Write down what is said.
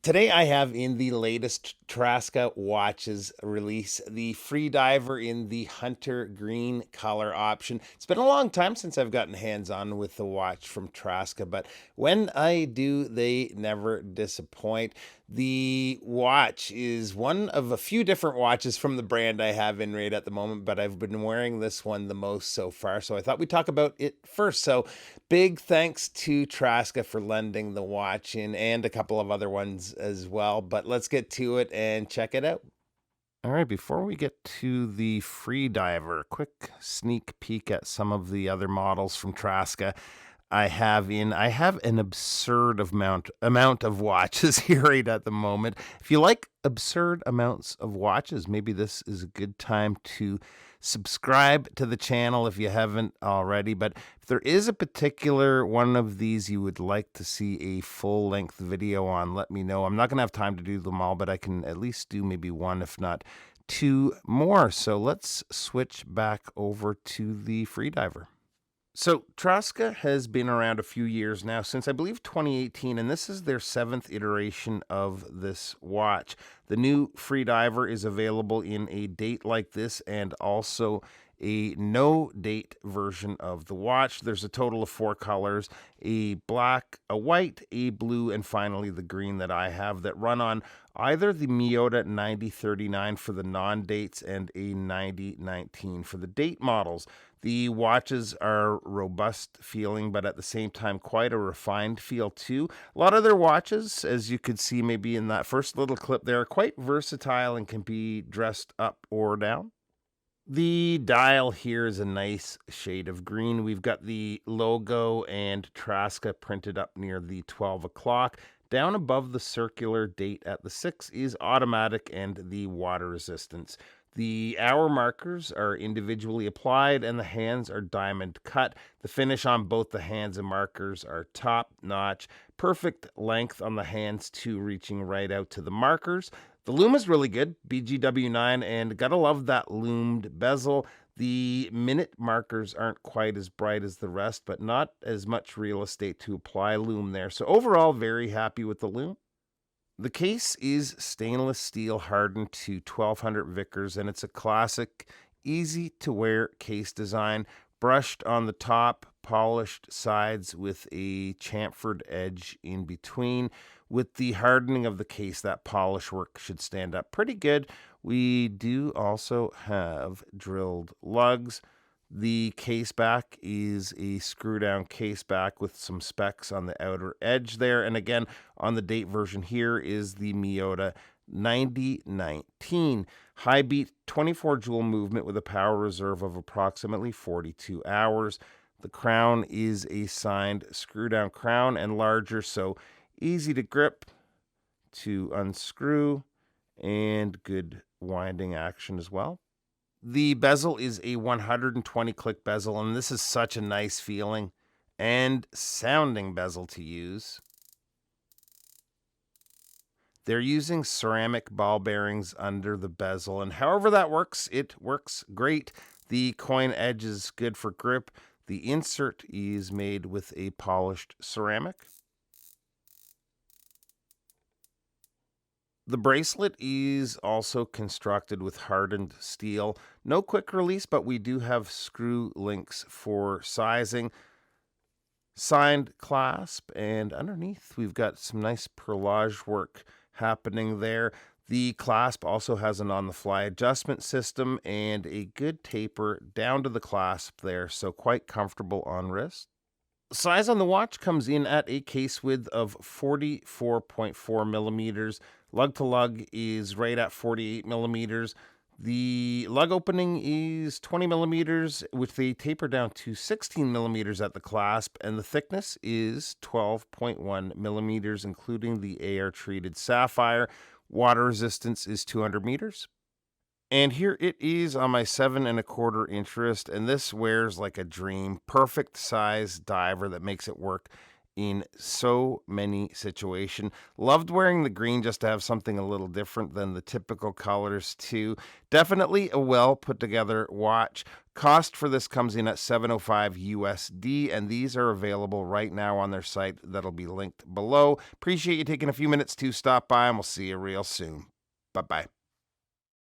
Today I have in the latest Traska Watches release the Freediver in the hunter green color option. It's been a long time since I've gotten hands-on with the watch from Traska, but when I do, they never disappoint. The watch is one of a few different watches from the brand I have in right at the moment, but I've been wearing this one the most so far, so I thought we'd talk about it first. So big thanks to Traska for lending the watch in and a couple of other ones as well. But let's get to it and check it out. All right, before we get to the Freediver, quick sneak peek at some of the other models from Traska. I have an absurd amount of watches here right at the moment. If you like absurd amounts of watches, maybe this is a good time to subscribe to the channel if you haven't already. But if there is a particular one of these you would like to see a full-length video on, let me know. I'm not going to have time to do them all, but I can at least do maybe one, if not two more. So let's switch back over to the Freediver. So Traska has been around a few years now, since I believe 2018, and this is their seventh iteration of this watch. The new Freediver is available in a date like this and also a no date version of the watch. There's a total of four colors: a black, a white, a blue, and finally the green that I have, that run on either the Miyota 9039 for the non-dates and a 9019 for the date models. The watches are robust feeling, but at the same time quite a refined feel too. A lot of their watches, as you could see maybe in that first little clip there, are quite versatile and can be dressed up or down. The dial here is a nice shade of green. We've got the logo and Traska printed up near the 12 o'clock. Down above the circular date at the 6 is automatic and the water resistance. The hour markers are individually applied and the hands are diamond cut. The finish on both the hands and markers are top notch. Perfect length on the hands too, reaching right out to the markers. The loom is really good, BGW9, and gotta love that loomed bezel. The minute markers aren't quite as bright as the rest, but not as much real estate to apply loom there. So overall, very happy with the loom. The case is stainless steel hardened to 1200 Vickers, and it's a classic, easy to wear case design, brushed on the top, polished sides with a chamfered edge in between. With the hardening of the case, that polish work should stand up pretty good. We do also have drilled lugs. The case back is a screw down case back with some specs on the outer edge there. And again, on the date version here is the Miyota 9019. High beat 24 joule movement with a power reserve of approximately 42 hours. The crown is a signed screw down crown and larger, so easy to grip, to unscrew, and good winding action as well. The bezel is a 120 click bezel, and this is such a nice feeling and sounding bezel to use. They're using ceramic ball bearings under the bezel, and however that works, it works great. The coin edge is good for grip. The insert is made with a polished ceramic. The bracelet is also constructed with hardened steel. No quick release, but we do have screw links for sizing. Signed clasp, and underneath we've got some nice perlage work happening there. The clasp also has an on-the-fly adjustment system and a good taper down to the clasp there, so quite comfortable on wrist. Size on the watch comes in at a case width of 44.4 millimeters. Lug to lug is right at 48 millimeters. The lug opening is 20 millimeters with a taper down to 16 millimeters at the clasp, and the thickness is 12.1 millimeters, including the AR treated sapphire. Water resistance is 200 meters. And here it is on my 7.25 inch wrist, and this wears like a dream. Perfect size diver that makes it work in so many situations. Loved wearing the green just to have something a little different than the typical colors too. Definitely a well put together watch. Cost for this comes in at $705 USD, and these are available right now on their site. That'll be linked below. Appreciate you taking a few minutes to stop by, and we'll see you real soon. Bye-bye.